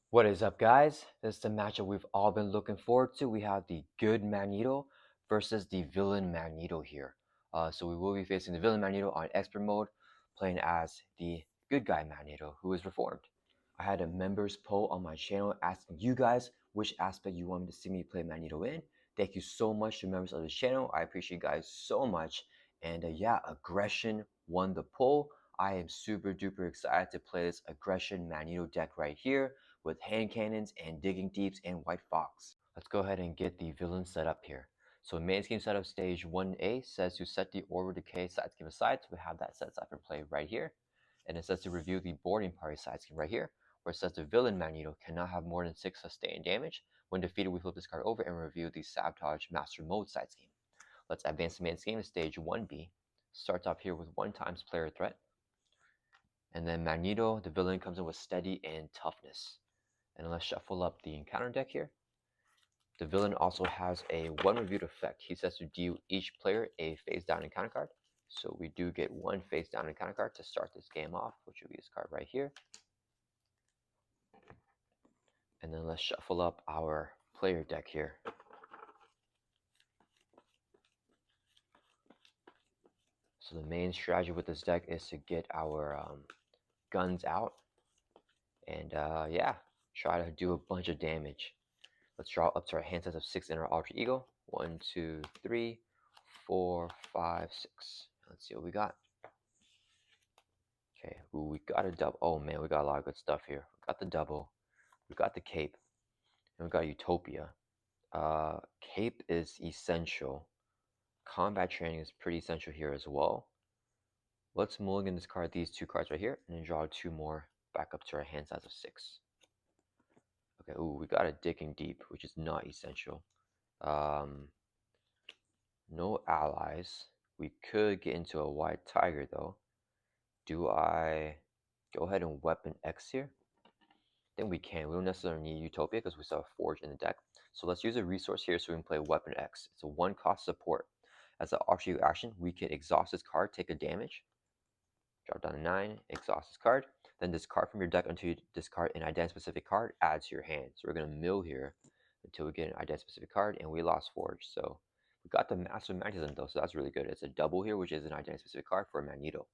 What is up, guys? This is the matchup we've all been looking forward to. We have the good Magneto versus the villain Magneto here. So we will be facing the villain Magneto on expert mode, playing as the good guy Magneto, who is reformed. I had a members poll on my channel asking you guys which aspect you want me to see me play Magneto in. Thank you so much to members of the channel. I appreciate you guys so much. And yeah, aggression won the poll. I am super duper excited to play this aggression Magneto deck right here with hand cannons and digging deeps and white fox. Let's go ahead and get the villain set up here. So main scheme setup stage 1A says to set the order decay side scheme aside. So we have that set aside for play right here. And it says to review the boarding party side scheme right here, where it says the villain Magneto cannot have more than 6 sustained damage. When defeated, we flip this card over and review the sabotage master mode side scheme. Let's advance the main scheme to stage 1B. Starts off here with 1 times player threat. And then Magneto, the villain, comes in with steady and toughness. And let's shuffle up the encounter deck here. The villain also has a one reviewed effect. He says to deal each player a face down encounter card. So we do get one face down encounter card to start this game off, which will be this card right here. And then let's shuffle up our player deck here. So the main strategy with this deck is to get our guns out and yeah, try to do a bunch of damage. Let's draw up to our hand size of 6 in our alter ego. 1, 2, 3, 4, 5, 6. Let's see what we got. Okay, ooh, we got a double. Oh man, we got a lot of good stuff here. We got the double, we got the cape, and we got Utopia. Cape is essential. Combat training is pretty essential here as well. Let's mulligan this card, these 2 cards right here, and then draw 2 more back up to our hand size of 6. Okay, ooh, we got a digging deep, which is not essential. No allies. We could get into a white tiger though. Do I go ahead and weapon X here? I think we can. We don't necessarily need Utopia because we still have Forge in the deck. So let's use a resource here so we can play Weapon X. It's a 1 cost support. As an offshoot action, we can exhaust this card, take a damage, drop down to 9, exhaust this card, then discard from your deck until you discard an identity specific card, add to your hand. So we're going to mill here until we get an identity specific card, and we lost Forge. So we got the Master Magnetism though, so that's really good. It's a double here, which is an identity specific card for Magneto.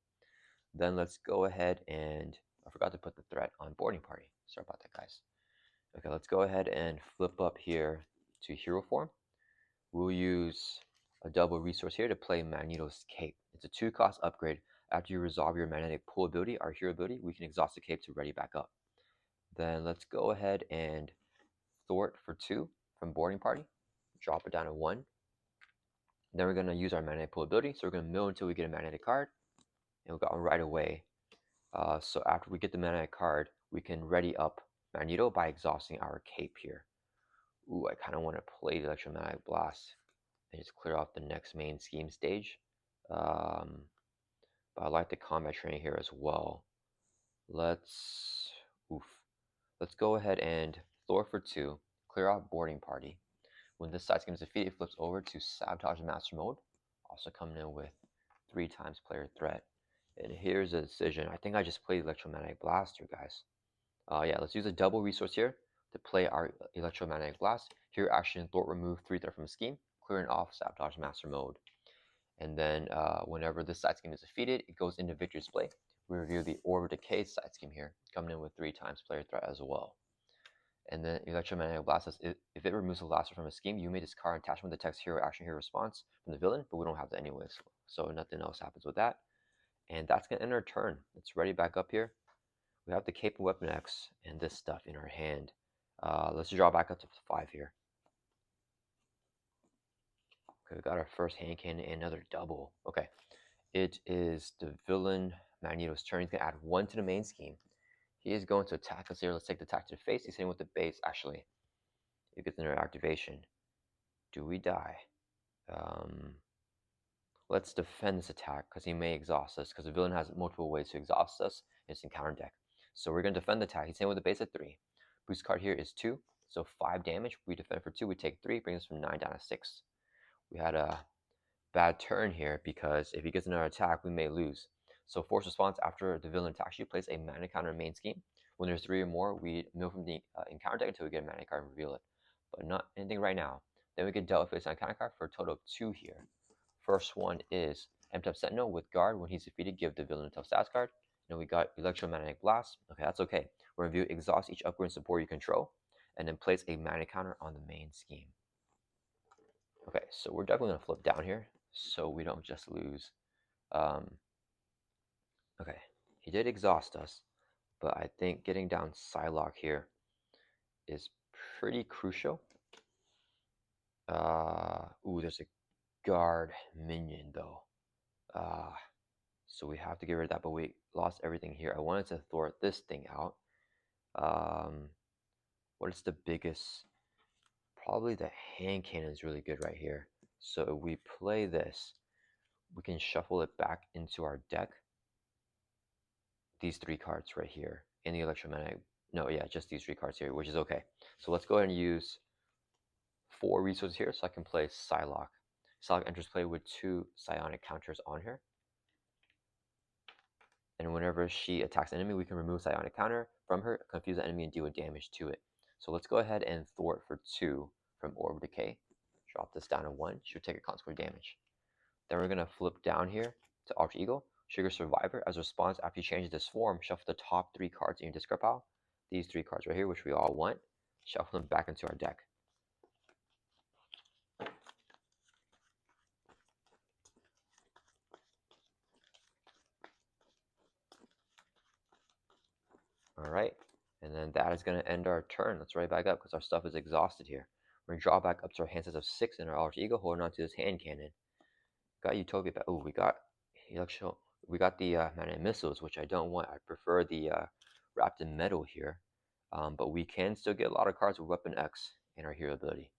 Then let's go ahead and, I forgot to put the threat on boarding party. Sorry about that, guys. Okay, let's go ahead and flip up here to hero form. We'll use a double resource here to play Magneto's Cape. It's a 2 cost upgrade. After you resolve your magnetic pull ability, our hero ability, we can exhaust the cape to ready back up. Then let's go ahead and thwart for 2 from boarding party. Drop it down to 1. Then we're going to use our magnetic pull ability. So we're going to mill until we get a magnetic card. And we got one right away. So after we get the magnetic card, we can ready up Magneto by exhausting our cape here. Ooh, I kind of want to play the electromagnetic blast and just clear off the next main scheme stage. But I like the combat training here as well. Let's go ahead and Thor for 2, clear out boarding party. When this side scheme is defeated, it flips over to sabotage master mode, also coming in with 3 times player threat. And here's a decision. I think I just played electromagnetic blast here, guys. Yeah, let's use a double resource here to play our electromagnetic blast. Here, action, thwart, remove 3 threat from the scheme, clearing off sabotage master mode. And then whenever this side scheme is defeated, it goes into victory display. We review the order decay side scheme here, coming in with 3 times player threat as well. And then electromagnetic blast says if it removes a blaster from a scheme, you may discard attachment with the text hero action hero response from the villain, but we don't have that anyways, so nothing else happens with that. And that's gonna end our turn. It's ready back up here. We have the Cape and Weapon X and this stuff in our hand. Let's draw back up to 5 here. Okay, we got our first hand cannon and another double. Okay, it is the villain Magneto's turn. He's gonna add 1 to the main scheme. He is going to attack us here. Let's take the attack to the face. He's hitting with the base. Actually, it gets another activation. Do we die? Let's defend this attack because he may exhaust us, because the villain has multiple ways to exhaust us in his encounter deck. So we're going to defend the attack. He's hitting with a base of 3. Boost card here is 2, so 5 damage. We defend for 2, we take 3, brings us from 9 down to 6. We had a bad turn here because if he gets another attack, we may lose. So force response, after the villain attacks you, place a mana counter in main scheme. When there's 3 or more, we mill from the encounter deck until we get a mana card and reveal it. But not anything right now. Then we get dealt face on encounter card for a total of 2 here. First one is M-Type Sentinel with guard. When he's defeated, give the villain a tough stats card. Then we got Electromagnetic Blast. Okay, that's okay. We're going to view exhaust each upgrade and support you control, and then place a mana counter on the main scheme. Okay, so we're definitely going to flip down here so we don't just lose. Okay, he did exhaust us, but I think getting down Psylocke here is pretty crucial. Ooh, there's a guard minion though. So we have to get rid of that, but we lost everything here. I wanted to thwart this thing out. What is the biggest? Probably the hand cannon is really good right here. So if we play this, we can shuffle it back into our deck. These 3 cards right here. And the electromagnetic. No, yeah, just these 3 cards here, which is okay. So let's go ahead and use 4 resources here so I can play Psylocke. Psylocke enters play with 2 psionic counters on her. And whenever she attacks an enemy, we can remove psionic counter from her, confuse the enemy, and deal damage to it. So let's go ahead and thwart for 2 from Orb Decay. Drop this down to 1. She'll take a consequent damage. Then we're going to flip down here to Alter Ego. Trigger Survivor. As a response, after you change this form, shuffle the top 3 cards in your discard pile. These 3 cards right here, which we all want. Shuffle them back into our deck. Alright, and then that is going to end our turn. Let's right back up because our stuff is exhausted here. We're going to draw back up to our hand size of 6 in our Alter Ego, holding on to this hand cannon. Got Utopia back. Oh, we got the Magnetic Missiles, which I don't want. I prefer the wrapped in metal here. But we can still get a lot of cards with Weapon X in our hero ability.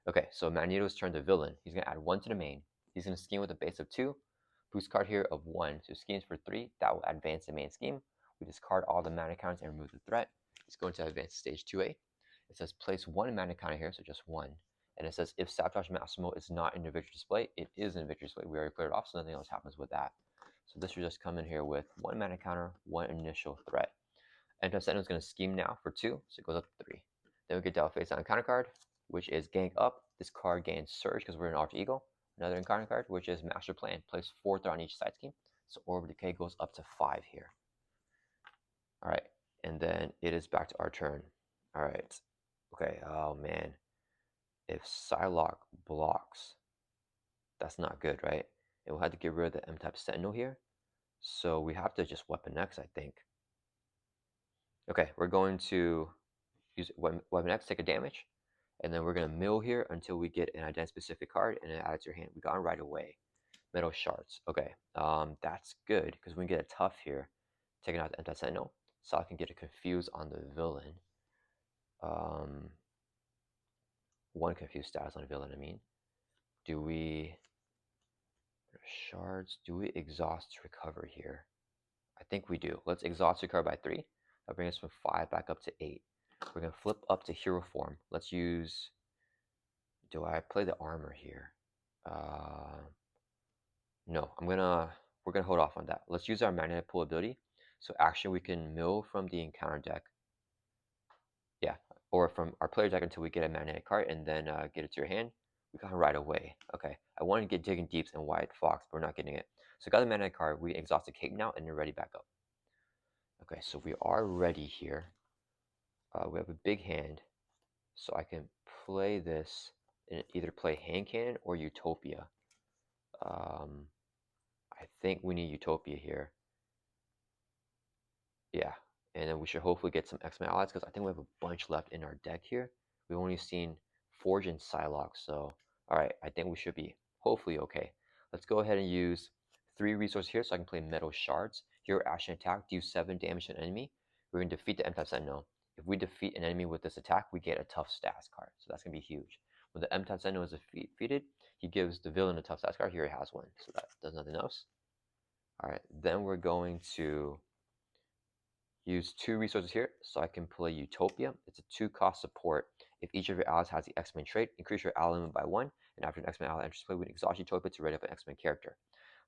Okay, so Magneto's turn to villain. He's going to add 1 to the main. He's going to scheme with a base of 2. Boost card here of 1. So schemes for 3. That will advance the main scheme. We discard all the mana counters and remove the threat. It's going to advance stage 2A. It says place 1 mana counter here, so just 1. And it says if Sabotage Maximal is not in the victory display, it is in the victory display. We already cleared it off, so nothing else happens with that. So this should just come in here with 1 mana counter, 1 initial threat. Anti-Sentinel is going to scheme now for 2, so it goes up to 3. Then we get dealt face on counter card, which is Gang Up. This card gains Surge because we're in Alter Ego. Another encounter card, which is Master Plan. Place 4 threat on each side scheme. So Orb Decay goes up to 5 here. Alright, and then it is back to our turn. Alright. Okay, oh man. If Psylocke blocks, that's not good, right? And we'll have to get rid of the M-Type Sentinel here. So we have to just Weapon X, I think. Okay, we're going to use Weapon X, take a damage. And then we're going to mill here until we get an identity-specific card and then add it to your hand. We got it right away. Metal Shards. Okay, that's good because we can get a tough here. Taking out the M-Type Sentinel. So I can get it confused on the villain. 1 confused status on the villain, I mean. Do we shards? Do we exhaust to recover here? I think we do. Let's exhaust to recover by 3. That brings us from 5 back up to 8. We're gonna flip up to hero form. Let's use. Do I play the armor here? No. We're gonna hold off on that. Let's use our magnetic pull ability. So action we can mill from the encounter deck. Yeah, or from our player deck until we get a magnetic card and then get it to your hand. We got it right away. Okay, I wanted to get Digging Deeps and White Fox, but we're not getting it. So got the magnetic card. We exhaust the cape now and we're ready back up. Okay, so we are ready here. We have a big hand, so I can play this and either play Hand Cannon or Utopia. I think we need Utopia here. Yeah, and then we should hopefully get some X-Men allies because I think we have a bunch left in our deck here. We've only seen Forge and Psylocke, so alright, I think we should be hopefully okay. Let's go ahead and use 3 resources here so I can play Metal Shards. Hero Action Attack, do 7 damage to an enemy. We're going to defeat the M-Type Sentinel. If we defeat an enemy with this attack, we get a tough stats card, so that's going to be huge. When the M-Type Sentinel is defeated, he gives the villain a tough stats card. Here he has one, so that does nothing else. Alright, then we're going to use 2 resources here so I can play Utopia. It's a 2-cost support. If each of your allies has the X-Men trait, increase your ally limit by 1, and after an X-Men ally enters play, we can exhaust Utopia to ready up an X-Men character.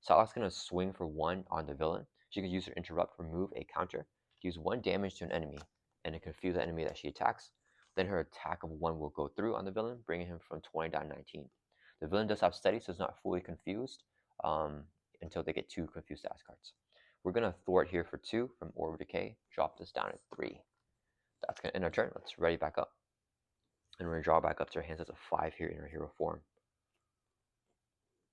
Psylocke's going to swing for 1 on the villain. She can use her interrupt, remove a counter, use 1 damage to an enemy. and then confuse the enemy that she attacks. Then her attack of 1 will go through on the villain, bringing him from 20 down to 19. The villain does have steady, so it's not fully confused until they get 2 confused status cards. We're going to thwart here for 2 from Orb of Decay, drop this down at 3. That's going to end our turn. Let's ready back up. And we're going to draw back up to our hands as a 5 here in our hero form.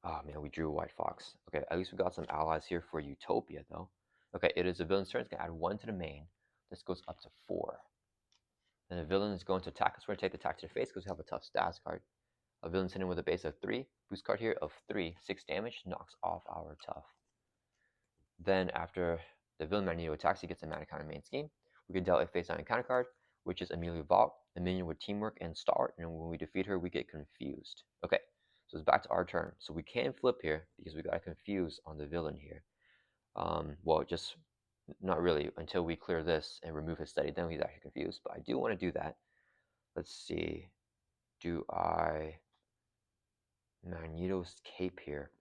Oh man, we drew a White Fox. Okay, at least we got some allies here for Utopia though. Okay, it is the villain's turn. It's going to add 1 to the main. This goes up to 4. Then the villain is going to attack us. We're going to take the attack to the face because we have a tough status card. A villain's hitting with a base of 3. Boost card here of 3. 6 damage. Knocks off our tough. Then after the villain Magneto attacks, he gets a mana counter main scheme. We can deal a face down encounter card, which is Amelia Vault, a minion with teamwork and stalwart, and when we defeat her, we get confused. Okay, so it's back to our turn. So we can flip here because we got confused on the villain here. Well, just not really until we clear this and remove his steady. Then he's actually confused. But I do want to do that. Let's see. Do I Magneto's cape here?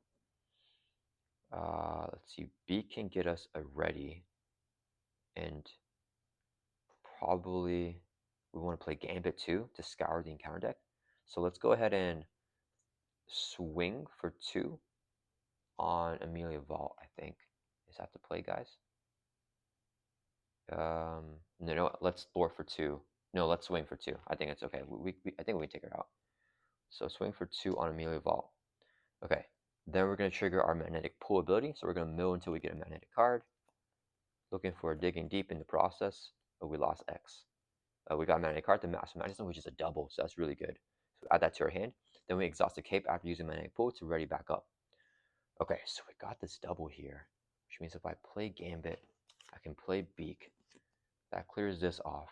Let's see. B can get us a ready, and probably we want to play Gambit too to scour the encounter deck. So let's go ahead and swing for 2 on Amelia Vault, I think. Is that the play, guys? No, let's thwart for 2. No, let's swing for 2. I think it's okay. I think we can take her out. So swing for 2 on Amelia Vault. Okay, then we're going to trigger our magnetic pull ability. So we're going to mill until we get a magnetic card. Looking for digging deep in the process, but we lost X. We got a magnetic card, the Master Magnetism, which is a double, so that's really good. So add that to our hand. Then we exhaust the cape after using magnetic pull to ready back up. Okay, so we got this double here, which means if I play Gambit, I can play Beak. That clears this off.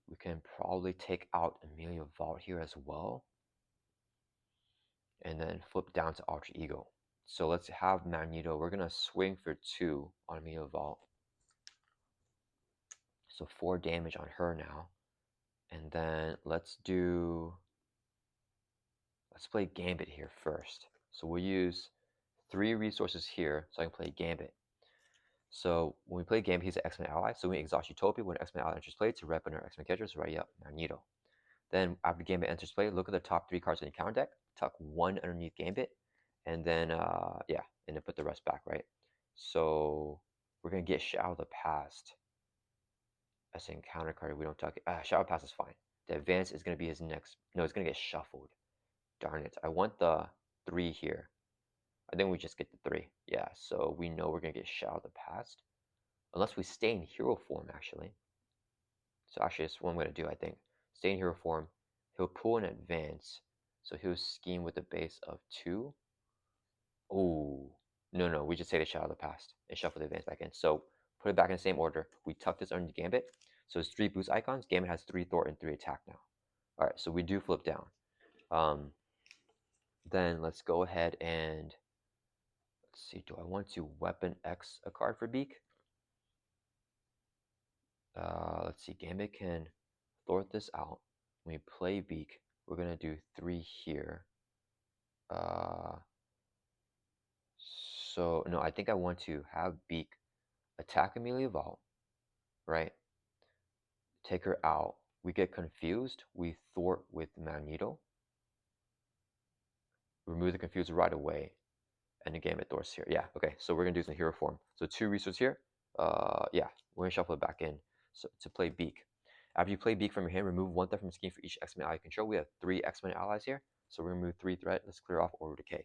We can probably take out Amelia Vault here as well. And then flip down to Alter Ego. So let's have Magneto. We're going to swing for 2 on Amelia Vault. So 4 damage on her now. And then let's play Gambit here first. So we'll use 3 resources here so I can play Gambit. So when we play Gambit, he's an X-Men ally. So we exhaust Utopia when X-Men ally enters play to rep in our X-Men characters. Ready up, Magneto. Then after Gambit enters play, look at the top 3 cards in the counter deck. Tuck 1 underneath Gambit. And then, yeah, and then put the rest back, right? So we're going to get Shadow of the Past as an encounter card. We don't tuck it. Shadow of the Past is fine. The advance is going to be his next. No, it's going to get shuffled. Darn it. I want the 3 here. I think we just get the 3. Yeah, so we know we're going to get Shadow of the Past. Unless we stay in hero form, actually. So actually, that's what I'm going to do, I think. Stay in hero form. He'll pull an advance. So he'll scheme with a base of 2. Oh, no, we just take the Shadow of the Past and shuffle the advance back in. So put it back in the same order. We tuck this under Gambit. So it's 3 boost icons. Gambit has 3 thwart and 3 attack now. All right, so we do flip down. Then let's go ahead and let's see. Do I want to Weapon X a card for Beak? Let's see. Gambit can thwart this out. When we play Beak, we're gonna do 3 here. So no, I think I want to have Beak attack Amelia Vault, right? Take her out. We get confused. We thwart with Magneto. Remove the confuser right away. And the Gambit thwarts here. Yeah, okay. So we're gonna do some hero form. So 2 resources here. Yeah, we're gonna shuffle it back in. So to play Beak. After you play Beak from your hand, remove 1 threat from the scheme for each X-Men ally you control. We have 3 X-Men allies here. So we're gonna remove 3 threat. Let's clear off Orb of Decay.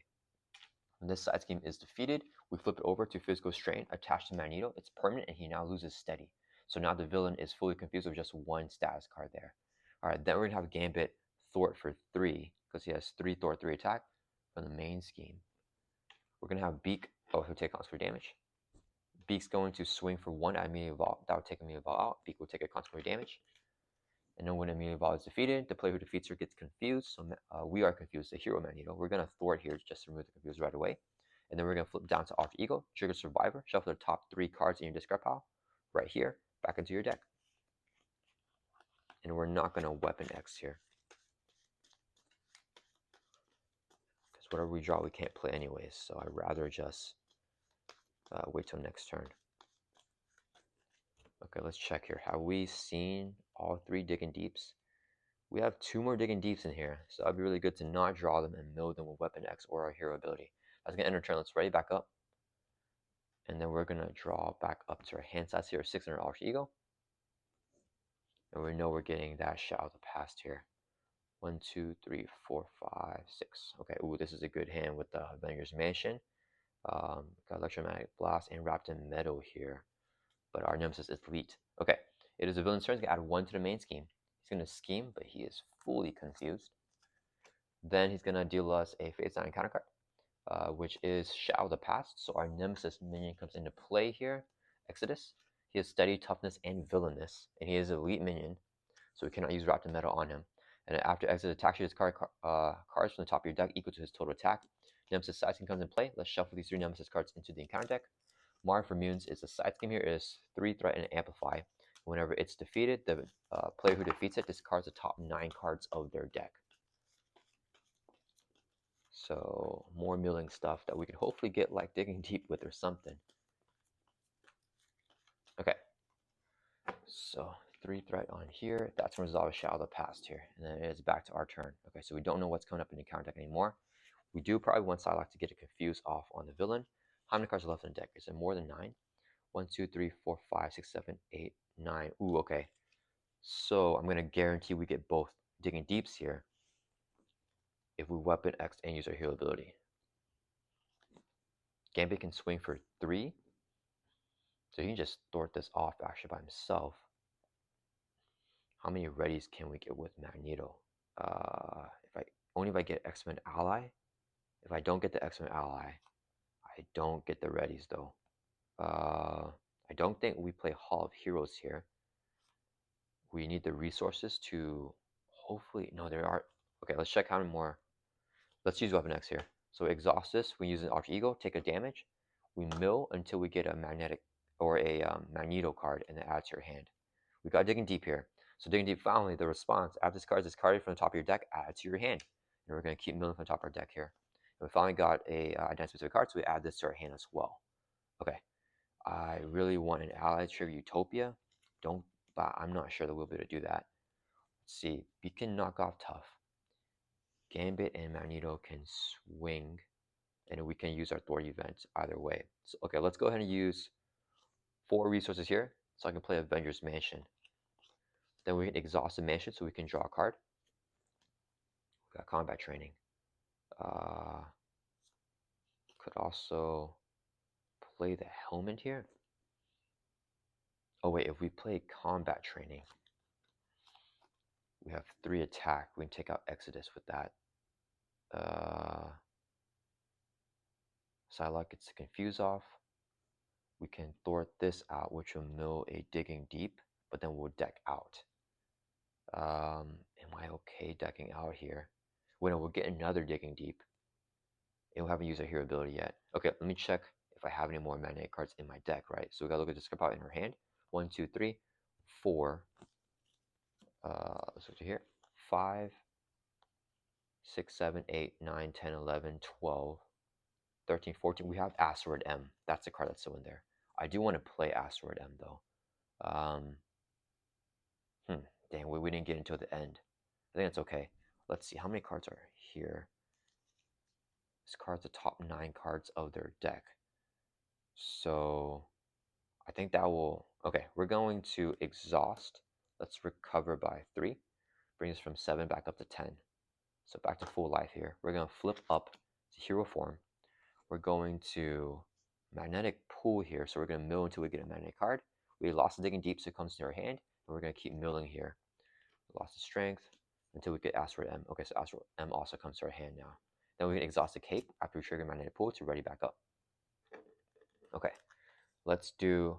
When this side scheme is defeated, we flip it over to Physical Strain attached to Magneto. It's permanent and he now loses steady. So now the villain is fully confused with just 1 status card there. Alright, then we're going to have Gambit thwart for 3, because he has 3 thwart, 3 attack from the main scheme. We're going to have Beak, he'll take consequence damage. Beak's going to swing for 1 at Amelia Vault. That would take Amelia Vault out. Beak will take a consequence damage. And then when Amelia Vault is defeated, the player who defeats her gets confused. So we are confused, the hero Magneto. We're going to thwart here just to remove the confuse right away. And then we're going to flip down to Alter Ego, trigger Survivor, shuffle the top 3 cards in your discard pile, right here, back into your deck. And we're not going to Weapon X here. Because whatever we draw, we can't play anyways. So I'd rather just wait till next turn. Okay, let's check here. Have we seen all 3 digging deeps? We have 2 more digging deeps in here, so that'd be really good to not draw them and mill them with Weapon X or our hero ability. That's gonna end our turn. Let's ready back up. And then we're gonna draw back up to our hand size here, 600 Alter Ego. And we know we're getting that Shadow of the Past here. 1, 2, 3, 4, 5, 6. Okay, ooh, this is a good hand with the Avengers Mansion. Got Electromagnetic Blast and Wrapped in Metal here. But our Nemesis is Elite. Okay, it is a villain's turn. He's gonna add 1 to the main scheme. He's gonna scheme, but he is fully confused. Then he's gonna deal us a Fate Sign counter card, which is Shadow of the Past. So our Nemesis minion comes into play here. Exodus. He has Steady, Toughness, and Villainous, and he is an Elite minion, so we cannot use Wrapped in Metal on him. And after Exodus attacks, you discard cards from the top of your deck equal to his total attack. Nemesis side scheme comes in play. Let's shuffle these 3 Nemesis cards into the encounter deck. Mark for Munes is the side scheme here is 3 threat and amplify. Whenever it's defeated, the player who defeats it discards the top 9 cards of their deck. So more milling stuff that we can hopefully get like Digging Deep with or something. Okay. So 3 threat on here. That's when Resolve Shadow of the Past here. And then it is back to our turn. Okay, so we don't know what's coming up in the counter deck anymore. We do probably want Psylocke to get it confused off on the villain. How many cards are left in the deck? Is it more than 9? 1, 2, 3, 4, 5, 6, 7, 8, 9. Ooh, okay. So I'm going to guarantee we get both Digging Deeps here if we Weapon X and use our heal ability. Gambit can swing for 3. So he can just thwart this off actually by himself. How many readies can we get with Magneto? Only if I get X-Men Ally. If I don't get the X-Men Ally, I don't get the readies though. I don't think we play Hall of Heroes here. We need the resources to hopefully, no, there are, okay, let's check how many more. Let's use Weapon X here. So exhaust this, we use an Alter Ego, take a damage. We mill until we get a magnetic or a Magneto card and then add to your hand. We got Digging Deep here. So Digging Deep, finally, the response, after this card is discarded from the top of your deck, add it to your hand. And we're going to keep milling from the top of our deck here. And we finally got a identity specific card, so we add this to our hand as well. Okay, I really want an ally trigger Utopia. But I'm not sure that we'll be able to do that. Let's see, we can knock off Tough. Gambit and Magneto can swing, and we can use our Thor event either way. So, okay, let's go ahead and use 4 resources here, so I can play Avengers Mansion. Then we can exhaust the mansion so we can draw a card. We got combat training. Could also play the helmet here. Oh wait, if we play combat training, we have 3 attack. We can take out Exodus with that. Psylocke gets to confuse off. We can thwart this out, which will mill a Digging Deep, but then we'll deck out. Am I okay decking out here? Well, we'll get another Digging Deep. And we haven't used our hero ability yet. Okay, let me check if I have any more magnetic cards in my deck, right? So we gotta look at this card in her hand. 1, 2, 3, 4. Let's go to here. 5, 6, 7, 8, 9, 10, 11, 12, 13, 14. We have Asteroid M. That's the card that's still in there. I do want to play Asteroid M though. Dang, we didn't get until the end. I think that's okay. Let's see, how many cards are here? This card's the top 9 cards of their deck. So I think that will, okay, we're going to exhaust. Let's recover by 3. Bring us from 7 back up to 10. So back to full life here. We're going to flip up to hero form. We're going to magnetic pool here. So we're going to mill until we get a magnetic card. We lost the Digging Deep, so it comes to our hand. And we're going to keep milling here. We lost the strength until we get Asteroid M. Okay, so Asteroid M also comes to our hand now. Then we can exhaust the cape after we trigger magnetic pool to ready back up. Okay, let's do,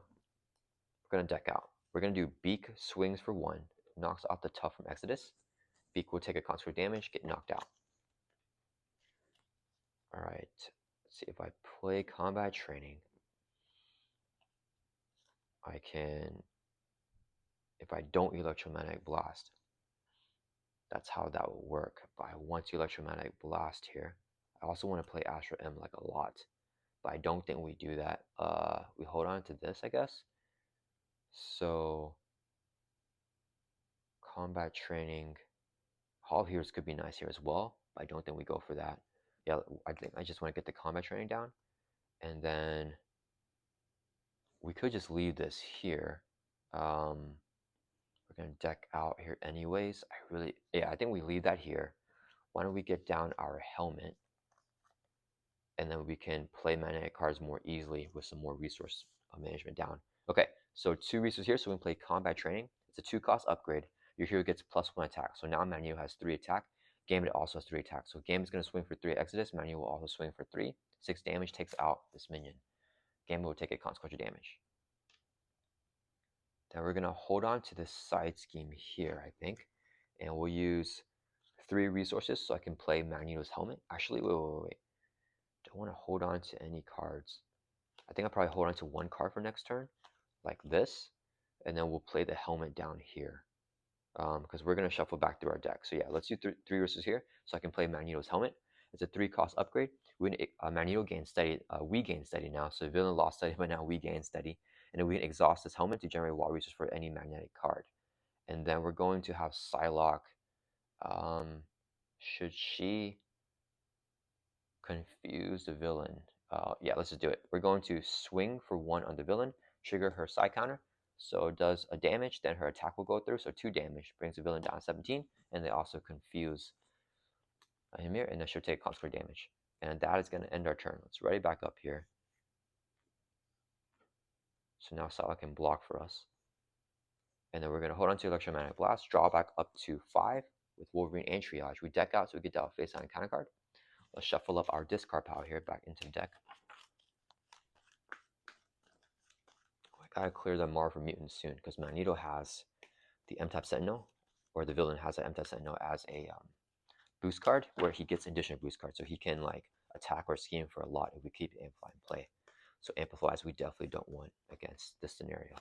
we're going to deck out. We're going to do Beak swings for 1, knocks off the Tough from Exodus. Beak will take a consequent damage, get knocked out. Alright, let's see, if I play combat training, I can, if I don't electromagnetic blast, that's how that will work. But I want to electromagnetic blast here. I also want to play Astro M like a lot, but I don't think we do that. We hold on to this, I guess. So combat training, Hall of Heroes could be nice here as well, but I don't think we go for that. Yeah, I think I just want to get the combat training down, and then we could just leave this here. We're gonna deck out here anyways. I think we leave that here. Why don't we get down our helmet, and then we can play magnetic cards more easily with some more resource management down. Okay, so 2 resources here, so we can play combat training. It's a 2-cost upgrade. Your hero gets +1 attack. So now Magneto has 3 attack. Gambit also has 3 attack. So Gambit's gonna swing for 3 Exodus. Magneto will also swing for 3. 6 damage takes out this minion. Gambit will take a consequential damage. Then we're gonna hold on to this side scheme here, I think, and we'll use 3 resources so I can play Magneto's helmet. Actually, wait. Don't want to hold on to any cards. I think I'll probably hold on to 1 card for next turn, like this, and then we'll play the helmet down here, because we're going to shuffle back through our deck. So yeah, let's do 3 resources here so I can play Magneto's helmet. It's a 3-cost upgrade. Magneto gains steady. We gain steady now, so villain lost steady, but now we gain steady. And then we can exhaust this helmet to generate wall resource for any magnetic card. And then we're going to have Psylocke. Should she confuse the villain? Yeah, let's just do it. We're going to swing for 1 on the villain, trigger her side counter, so it does a damage, then her attack will go through, so 2 damage, brings the villain down 17, and they also confuse him here, and then she'll take consequential damage. And that is going to end our turn. Let's ready back up here. So now Salah can block for us. And then we're going to hold on to Electromagnetic Blast, draw back up to 5 with Wolverine and Triage. We deck out so we get out face on counter card. Let's shuffle up our discard pile here back into the deck. I gotta clear the Marvel Mutants soon because Magneto has the M-Type Sentinel, or the villain has an M-Type Sentinel as a boost card where he gets additional boost card, so he can like attack or scheme for a lot if we keep Amplify in play. So Amplifies we definitely don't want against this scenario.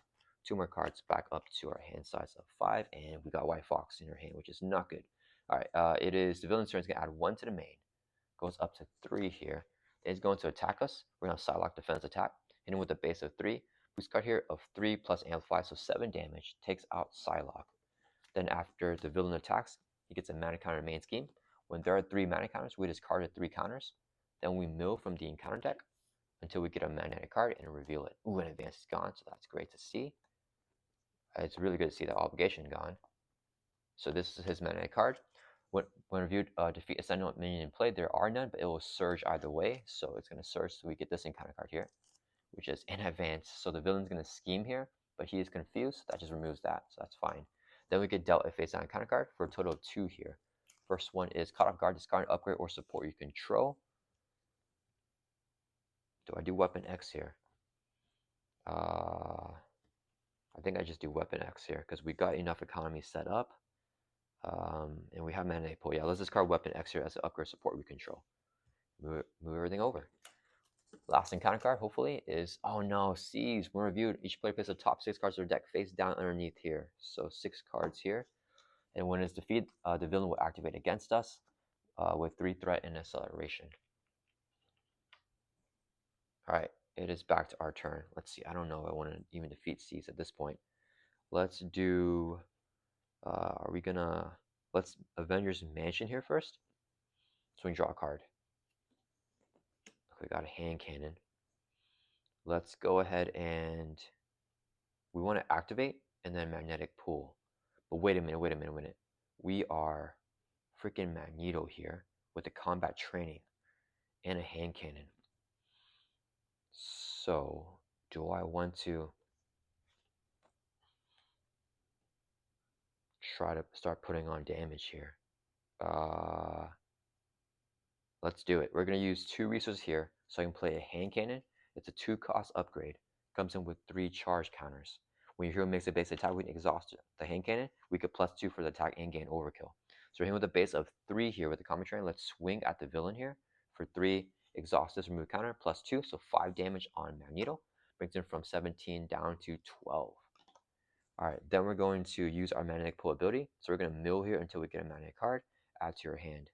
2 more cards back up to our hand size of 5, and we got White Fox in our hand, which is not good. All right, it is the villain's turn. Is gonna add 1 to the main. Goes up to 3 here. It's going to attack us. We're gonna Psylocke defense attack, hitting with a base of 3. Boost card here of 3 plus Amplify, so 7 damage. Takes out Psylocke. Then after the villain attacks, he gets a mana counter main scheme. When there are 3 mana counters, we discard the 3 counters. Then we mill from the encounter deck until we get a magnetic card and reveal it. Ooh, an advance is gone, so that's great to see. It's really good to see that obligation gone. So this is his magnetic card. When reviewed, defeat a Sentinel minion in play, there are none, but it will surge either way. So it's going to surge, so we get this encounter card here, which is in advance. So the villain's going to scheme here, but he is confused. That just removes that, so that's fine. Then we get dealt a face down counter card for a total of 2 here. First one is caught off guard, discard, upgrade, or support you control. Do I do Weapon X here? I think I just do Weapon X here because we got enough economy set up. And we have Magnetic Pull. Yeah, let's discard Weapon X here as an upgrade support we control. Move everything over. Last encounter card, hopefully, is, oh no, Seize. When reviewed, each player places the top 6 cards of their deck face down underneath here. So 6 cards here. And when it's defeated, the villain will activate against us with 3 threat and acceleration. Alright, it is back to our turn. Let's see, I don't know if I want to even defeat Seize at this point. Let's do, are we gonna, let's Avengers Mansion here first. So we draw a card. We got a hand cannon. Let's go ahead and we want to activate and then magnetic pull. But wait a minute. We are freaking Magneto here with the combat training and a hand cannon. So do I want to try to start putting on damage here? Let's do it. We're going to use 2 resources here so I can play a hand cannon. It's a 2-cost upgrade. Comes in with 3 charge counters. When your hero makes a base attack, we can exhaust the hand cannon. We get +2 for the attack and gain overkill. So we're hitting with a base of 3 here with the combat train. Let's swing at the villain here for 3. Exhaust this, remove counter, +2, so 5 damage on Magneto. Brings him from 17 down to 12. Alright, then we're going to use our magnetic pull ability. So we're going to mill here until we get a magnetic card. Add to your hand.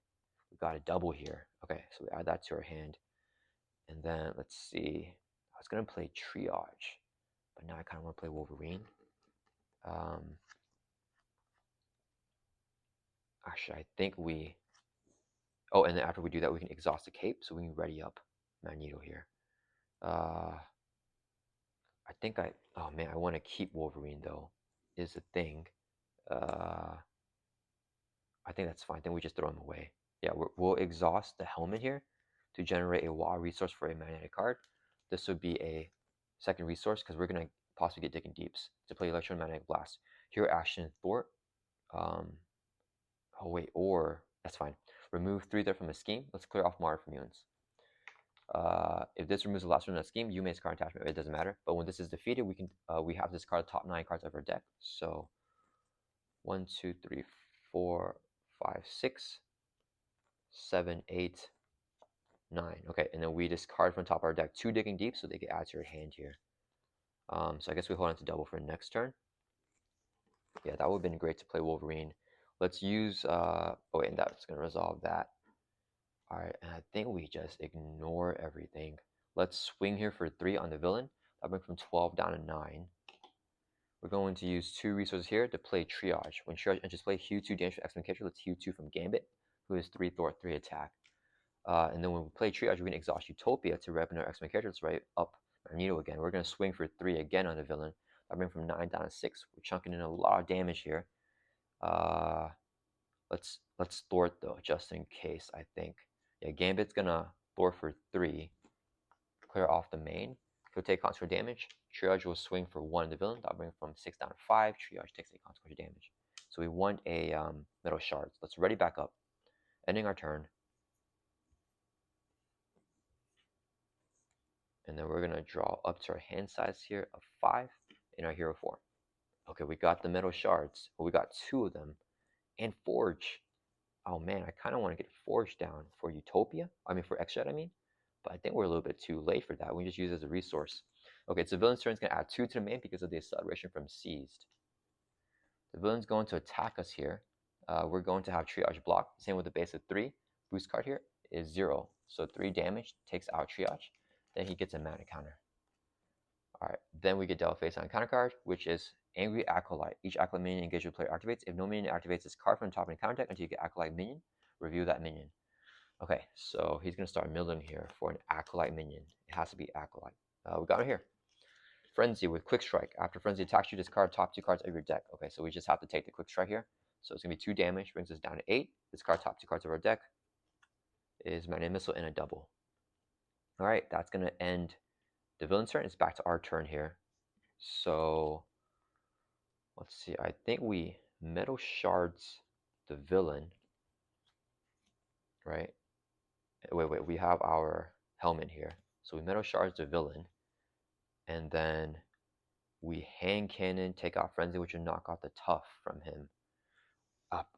We got a double here. Okay, so we add that to our hand. And then let's see. I was going to play Triage, but now I kind of want to play Wolverine. Actually, I think we... Oh, and then after we do that, we can exhaust the cape, so we can ready up Magneto here. I think oh man, I want to keep Wolverine though, is the thing. I think that's fine. Then we just throw him away. Yeah, we'll exhaust the helmet here to generate a WoW resource for a magnetic card. This would be a second resource because we're going to possibly get Digging Deeps to play Electromagnetic Blast. Hero action Thwart. Oh wait, or that's fine. Remove 3 there from the scheme. Let's clear off Mara from Mutants. If this removes the last one in the scheme, you may card attachment. It doesn't matter. But when this is defeated, we have this card top 9 cards of our deck. So 1, 2, 3, 4, 5, 6, 7, 8, 9. Okay, and then we discard from top of our deck 2 Digging Deep, so they get added to your hand here. So I guess we hold on to double for next turn. Yeah, that would have been great to play Wolverine. Let's use oh wait, and that's gonna resolve that. Alright, and I think we just ignore everything. Let's swing here for 3 on the villain. That brings from 12 down to 9. We're going to use 2 resources here to play Triage. When Triage enters play, hew 2 damage from X-Men character. Let's hew 2 from Gambit, who is 3 Thor, 3 attack. And then when we play Triage, we're going to exhaust Utopia to rep our X-Men character. Let's right up Magneto again. We're going to swing for 3 again on the villain. That brings from 9 down to 6. We're chunking in a lot of damage here. Let's thwart though, just in case. I think Gambit's gonna thwart for 3, clear off the main. He'll take consequential damage. Triage will swing for 1 on the villain. That'll bring from 6 down to 5. Triage takes a consequential damage. So we want a metal shards. Let's ready back up, ending our turn. And then we're gonna draw up to our hand size here of 5 in our hero form. Okay, we got the metal shards. Well, we got 2 of them. And Forge. Oh man, I kind of want to get Forge down for Utopia. I mean, for X-Jet, I mean. But I think we're a little bit too late for that. We just use it as a resource. Okay, so villain's turn is going to add 2 to the main because of the acceleration from Seized. The villain's going to attack us here. We're going to have Triage block. Same with the base of 3. Boost card here is 0. So 3 damage takes out Triage. Then he gets a mana counter. Alright, then we get Devil Face on counter card, which is Angry Acolyte. Each Acolyte minion engaged with player activates. If no minion activates this card from the top of the counter deck until you get Acolyte minion, review that minion. Okay, so he's going to start milling here for an Acolyte minion. It has to be Acolyte. We got it here. Frenzy with Quick Strike. After Frenzy attacks you, discard top 2 cards of your deck. Okay, so we just have to take the Quick Strike here. So it's going to be 2 damage, brings us down to 8. Discard top 2 cards of our deck. Is Magnetic Missile and a double. Alright, that's going to end the villain's turn. It's back to our turn here. So let's see. I think we metal shards the villain, right? Wait. We have our helmet here. So we metal shards the villain, and then we hand cannon, take out frenzy, which will knock out the tough from him.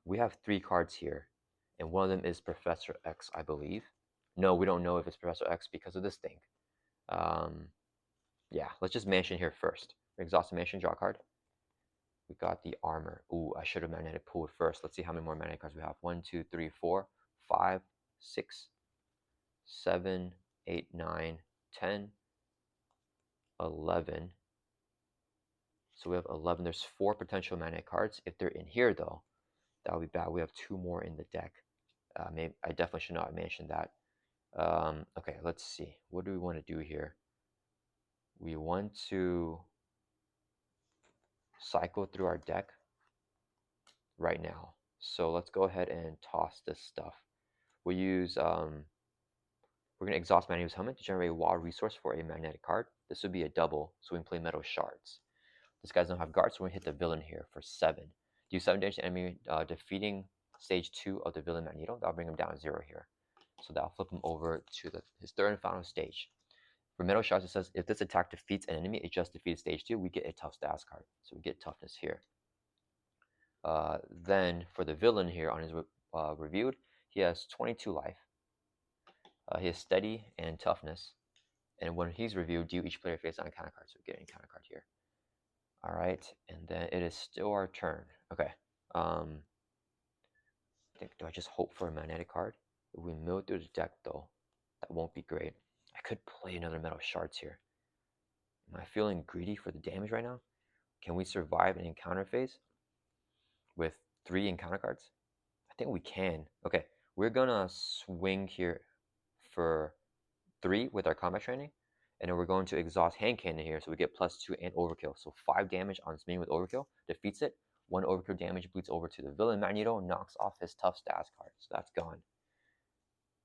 We have 3 cards here, and one of them is Professor X, I believe. No, we don't know if it's Professor X because of this thing. Yeah, let's just mansion here first. Exhaust the mansion, draw a card. We got the armor. Ooh, I should have magnetic pulled first. Let's see how many more magnetic cards we have. 1, 2, 3, 4, 5, 6, 7, 8, 9, 10, 11. So we have 11. There's 4 potential magnetic cards. If they're in here, though, that would be bad. We have 2 more in the deck. Maybe I definitely should not have mentioned that. Okay, let's see. What do we want to do here? We want to cycle through our deck right now. So let's go ahead and toss this stuff. We'll use, we're going to exhaust Magneto's helmet to generate a wild resource for a magnetic card. This would be a double, so we can play metal shards. This guy doesn't have guards, so we're going to hit the villain here for 7. Do 7 damage to enemy, defeating stage 2 of the villain Magneto. That'll bring him down to 0 here. So that'll flip him over to his 3rd and final stage. For metal shards, it says if this attack defeats an enemy, it just defeats stage 2. We get a tough stats card, so we get toughness here. Then for the villain here on his reviewed, he has 22 life. He has steady and toughness. And when he's reviewed, deal each player face on a counter card. So we get a counter card here. Alright, and then it is still our turn. Okay. I think, do I just hope for a magnetic card? If we mill through the deck though, that won't be great. I could play another metal shards here. Am I feeling greedy for the damage right now? Can we survive an encounter phase with 3 encounter cards? I think we can. Okay, we're gonna swing here for 3 with our combat training, and then we're going to exhaust hand cannon here, so we get +2 and overkill. So 5 damage on Smee with overkill, defeats it. 1 overkill damage bleeds over to the villain. Magneto knocks off his tough stats card, so that's gone.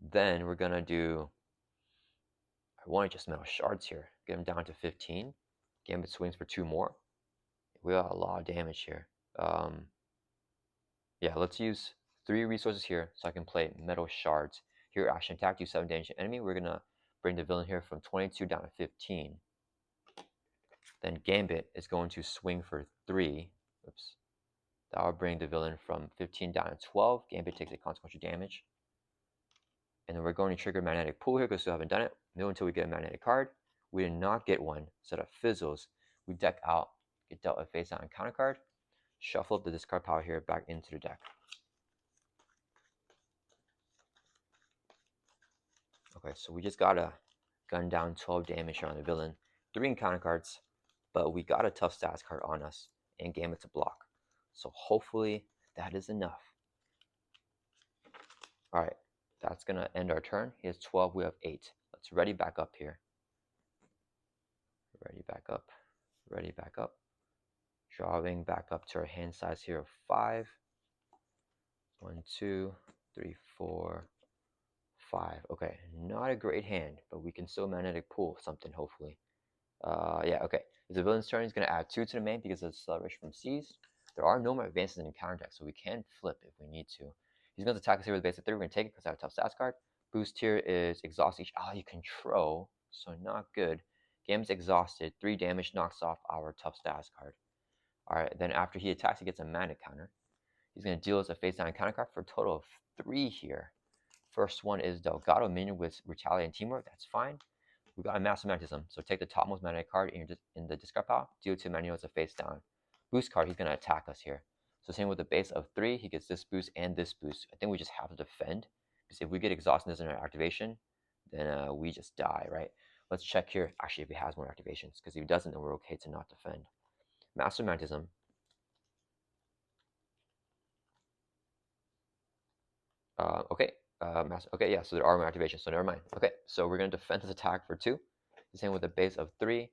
Then we're gonna do, I want to just metal shards here, get him down to 15. Gambit swings for 2 more. We got a lot of damage here. Yeah, let's use 3 resources here so I can play metal shards. Here, action attack, do 7 damage to enemy. We're gonna bring the villain here from 22 down to 15. Then Gambit is going to swing for 3. Oops. That will bring the villain from 15 down to 12. Gambit takes a consequential damage. And then we're going to trigger Magnetic Pool here because we haven't done it. No, until we get a magnetic card. We did not get one, so that fizzles. We deck out, get dealt a face down counter card. Shuffle up the discard pile here back into the deck. Okay, so we just got a gun down 12 damage on the villain. 3 encounter cards, but we got a tough stats card on us and Gambit to block. So hopefully that is enough. Alright, that's going to end our turn. He has 12, we have 8. Let's ready back up here. Ready back up. Ready back up. Drawing back up to our hand size here of 5. 1, 2, 3, 4, 5. Okay, not a great hand, but we can still magnetic pull something, hopefully. Yeah, okay. It's the villain's turn. He's going to add 2 to the main because of acceleration from C's. There are no more advances in the counter deck, so we can flip if we need to. He's going to attack us here with a base of 3. We're going to take it because I have a tough stats card. Boost here is exhaust each ally you control, so not good. Game's exhausted. 3 damage knocks off our tough stats card. Alright, then after he attacks, he gets a mana counter. He's going to deal us a face down counter card for a total of 3 here. First one is Delgado minion with Retaliate and Teamwork. That's fine. We got a Master Magnetism, so take the topmost magnetic card in the discard pile, deal to Magneto as a face down. Boost card, he's going to attack us here. So same with the base of 3, he gets this boost and this boost. I think we just have to defend, because if we get exhausted in our activation, then we just die, right? Let's check here, actually, if he has more activations, because if he doesn't, then we're okay to not defend. Master Magnetism. Okay, okay, yeah, so there are more activations, so never mind. Okay, so we're going to defend this attack for 2. The same with the base of 3.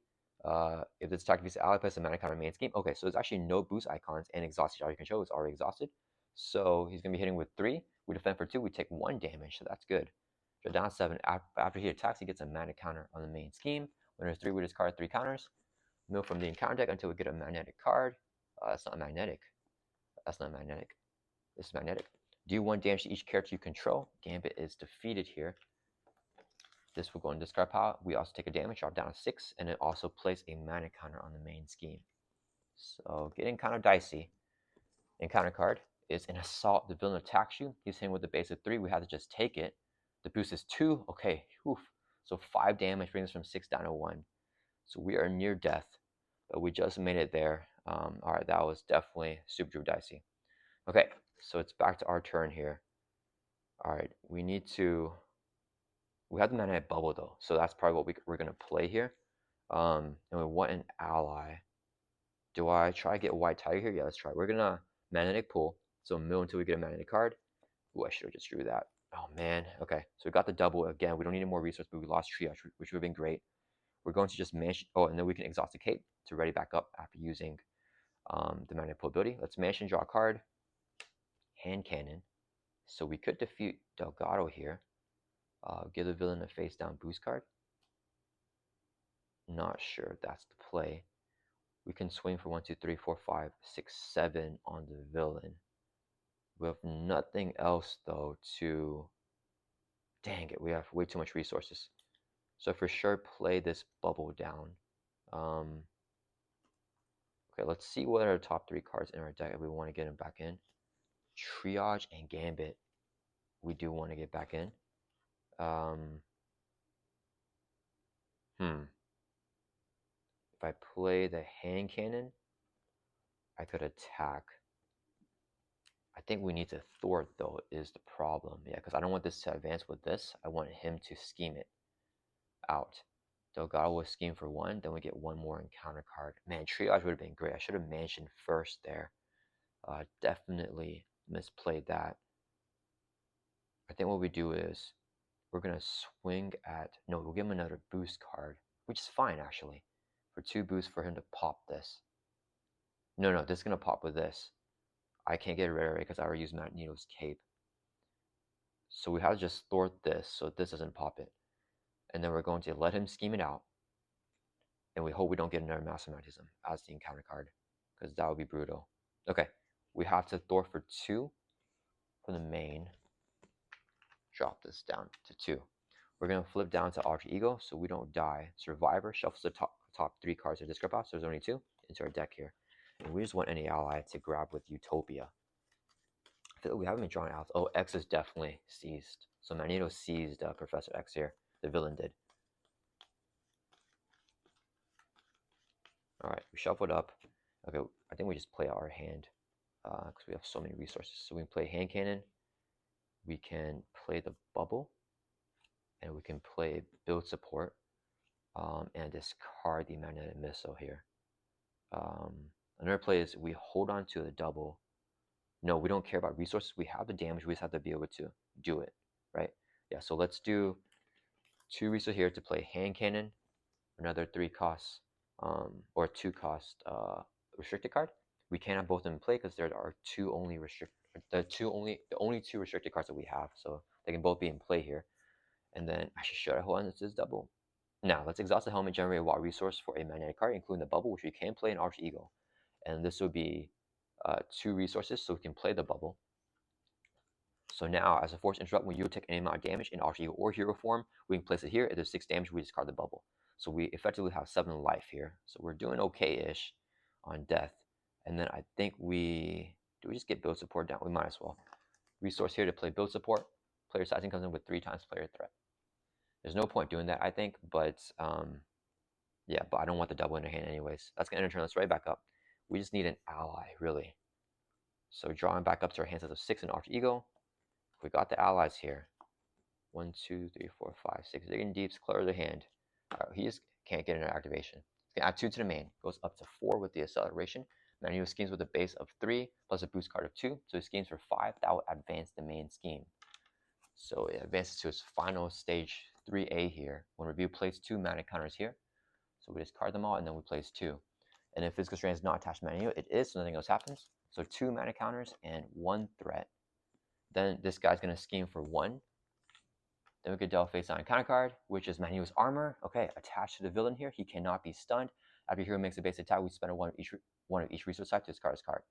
If this attack defeats the ally, place a mana counter main scheme. Okay, so there's actually no boost icons and exhausted ally control is already exhausted. So he's going to be hitting with 3. We defend for 2. We take 1 damage, so that's good. Draw down 7. After he attacks, he gets a mana counter on the main scheme. When there's 3, we discard 3 counters. Mill from the encounter deck until we get a magnetic card. That's not magnetic. That's not magnetic. This is magnetic. Do 1 damage to each character you control. Gambit is defeated here. This will go in discard pile. We also take a damage, drop down to 6, and it also plays a mana counter on the main scheme. So getting kind of dicey. Encounter card is an assault. The villain attacks you. He's hitting with the base of 3. We have to just take it. The boost is 2. Okay, oof. So 5 damage brings us from 6 down to 1. So we are near death, but we just made it there. Alright, that was definitely super dicey. Okay, so it's back to our turn here. Alright, we have the magnetic bubble though, so that's probably what we're going to play here. And we want an ally. Do I try to get a white tiger here? Yeah, let's try. We're going to magnetic pull, so mill until we get a magnetic card. Ooh, I should have just drew that. Oh man, okay. So we got the double again. We don't need any more resource, but we lost triage, which would have been great. We're going to just mansion. Oh, and then we can exhaust the cape to ready back up after using the magnetic pull ability. Let's mansion, draw a card. Hand cannon. So we could defeat Delgado here. Give the villain a face down boost card. Not sure if that's the play. We can swing for 1, 2, 3, 4, 5, 6, 7 on the villain. We have nothing else though to. Dang it, we have way too much resources. So for sure, play this bubble down. Okay, let's see what are the top 3 cards in our deck if we want to get them back in. Triage and Gambit. We do want to get back in. If I play the hand cannon, I could attack. I think we need to thwart though is the problem. Yeah, because I don't want this to advance with this. I want him to scheme it out. Delgado will scheme for 1, then we get 1 more encounter card. Man, triage would have been great. I should have mentioned first there. Definitely misplayed that. I think what we do is we're going to swing at... No, we'll give him another boost card, which is fine, actually. For 2 boosts for him to pop this. No, this is going to pop with this. I can't get rid of it because I already used Magneto's cape. So we have to just thwart this so this doesn't pop it. And then we're going to let him scheme it out. And we hope we don't get another Massive Magnetism as the encounter card, because that would be brutal. Okay, we have to thwart for 2 from the main. Drop this down to 2. We're going to flip down to Alter Ego so we don't die. Survivor shuffles the top 3 cards of discard pile, so there's only 2 into our deck here. And we just want any ally to grab with Utopia. I feel like we haven't been drawing out. Oh, X is definitely seized. So Magneto seized Professor X here. The villain did. Alright, we shuffled up. Okay, I think we just play our hand because we have so many resources. So we can play Hand Cannon. We can play the Bubble. And we can play Build Support. And discard the Magnetic Missile here. Another play is we hold on to the double. No, we don't care about resources. We have the damage. We just have to be able to do it, right? Yeah, so let's do 2 resources here to play Hand Cannon. Another 3 costs, or 2 cost restricted card. We can't have both of them in play because there are the only 2 restricted cards that we have, so they can both be in play here. And then actually, should I hold on to this double? Now let's exhaust the helmet, generate a wild resource for a magnetic card, including the bubble, which we can play in Alter Ego. And this will be 2 resources, so we can play the bubble. So now, as a force interrupt, when you take any amount of damage in Alter Ego or hero form, we can place it here. If there's 6 damage, we discard the bubble. So we effectively have 7 life here. So we're doing okay-ish on death. And then I think do we just get build support down? We might as well. Resource here to play build support. Player sizing comes in with 3 times player threat. There's no point doing that, I think, but yeah, but I don't want the double in their hand anyways. That's going to turn us right back up. We just need an ally, really. So drawing back up to our hand sets of 6 in Alter Ego. We got the allies here. 1, 2, 3, 4, 5, 6. Digging deeps, clear the hand. He just can't get an activation. He's gonna add 2 to the main. Goes up to 4 with the acceleration. Magneto schemes with a base of 3 plus a boost card of 2. So he schemes for 5. That will advance the main scheme. So it advances to its final stage 3A here. When review, plays 2 mana counters here. So we discard them all and then we place 2. And if physical strain is not attached to Magneto, it is, so nothing else happens. So 2 mana counters and 1 threat. Then this guy's going to scheme for 1. Then we could deal face on counter card, which is Magneto's armor. Okay, attached to the villain here. He cannot be stunned. After hero makes a base attack, we spend one of each resource type to discard his card.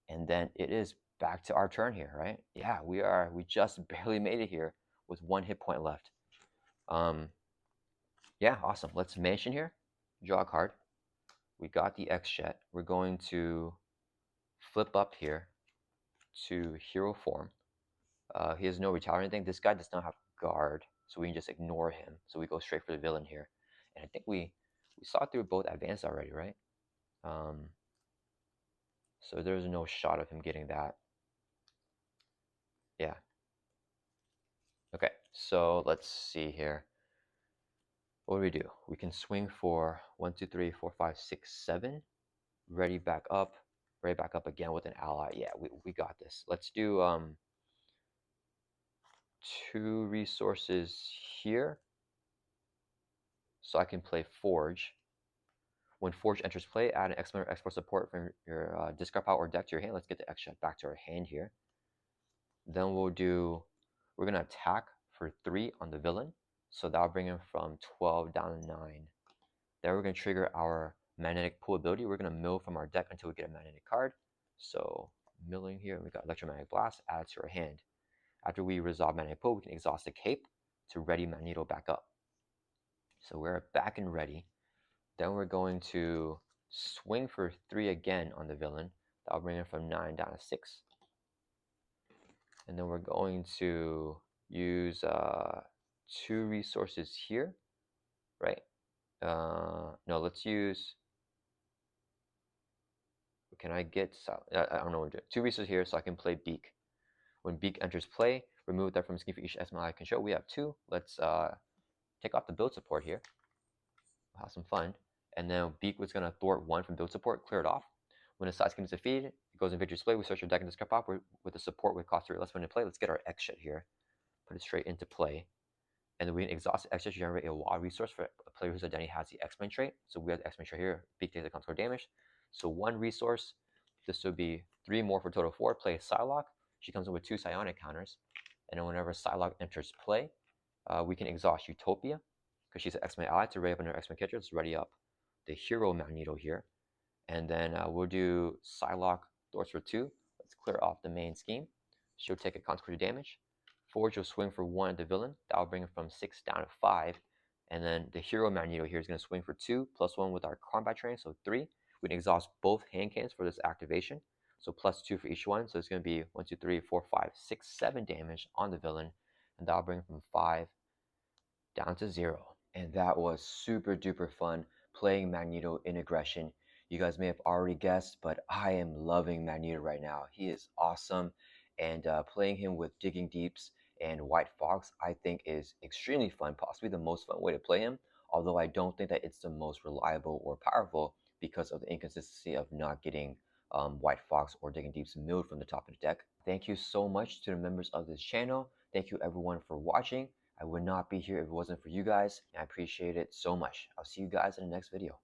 And then it is back to our turn here, right? Yeah, we just barely made it here with 1 hit point left. Yeah, awesome. Let's mention here. Draw a card. We got the X-Jet. We're going to flip up here to hero form. He has no retaliate or anything. This guy does not have guard, so we can just ignore him. So we go straight for the villain here. And I think we saw through both advanced already, right? So there's no shot of him getting that. Yeah. Okay, so let's see here. What do we do? We can swing for 1, 2, 3, 4, 5, 6, 7. Ready back up. Ready back up again with an ally. Yeah, we got this. Let's do 2 resources here. So I can play Forge. When Forge enters play, add an X-Men or X-Force support from your discard pile or deck to your hand. Let's get the X-Shot back to our hand here. Then we're going to attack for 3 on the villain. So that'll bring him from 12 down to 9. Then we're going to trigger our magnetic pull ability. We're going to mill from our deck until we get a magnetic card. So milling here, we got Electromagnetic Blast, add to our hand. After we resolve magnetic pull, we can exhaust the cape to ready Magneto back up. So we're back and ready. Then we're going to swing for 3 again on the villain. That'll bring him from 9 down to 6. And then we're going to use 2 resources here, right? No, let's use... Can I get... I don't know what to do. 2 resources here so I can play Beak. When Beak enters play, remove that from scheme for each SMI I control. We have 2. Let's take off the build support here. have some fun. And then Beak was gonna thwart 1 from build support, clear it off. When the side scheme is defeated, it goes in victory display. We search your deck and discard pop with the support with cost 3 less when in play. Let's get our X shit here. Put it straight into play. And then we can exhaust the X to generate a wild resource for a player whose identity has the X-Men trait. So we have the X-Men trait here. Beak takes the consequential damage. So 1 resource. This would be 3 more for total 4. Play a Psylocke. She comes in with 2 psionic counters. And then whenever Psylocke enters play, we can exhaust Utopia, because she's an X-Men ally, to ready up another X-Men catcher. Let's ready up the hero Magneto here. And then we'll do Psylocke Thorts for 2. Let's clear off the main scheme. She'll take a consequential damage. Forge will swing for 1 at the villain. That will bring him from 6 down to 5. And then the hero Magneto here is going to swing for 2, plus 1 with our combat training, so 3. We can exhaust both hand cannons for this activation. So plus 2 for each one. So it's going to be 1, 2, 3, 4, 5, 6, 7 damage on the villain. And that'll bring him from 5 down to 0. And that was super duper fun playing Magneto in aggression. You guys may have already guessed, but I am loving Magneto right now. He is awesome, and playing him with Digging Deeps and White Fox, I think, is extremely fun, possibly the most fun way to play him, although I don't think that it's the most reliable or powerful because of the inconsistency of not getting White Fox or Digging Deeps milled from the top of the deck. Thank you so much to the members of this channel. Thank you everyone for watching. I would not be here if it wasn't for you guys, and I appreciate it so much. I'll see you guys in the next video.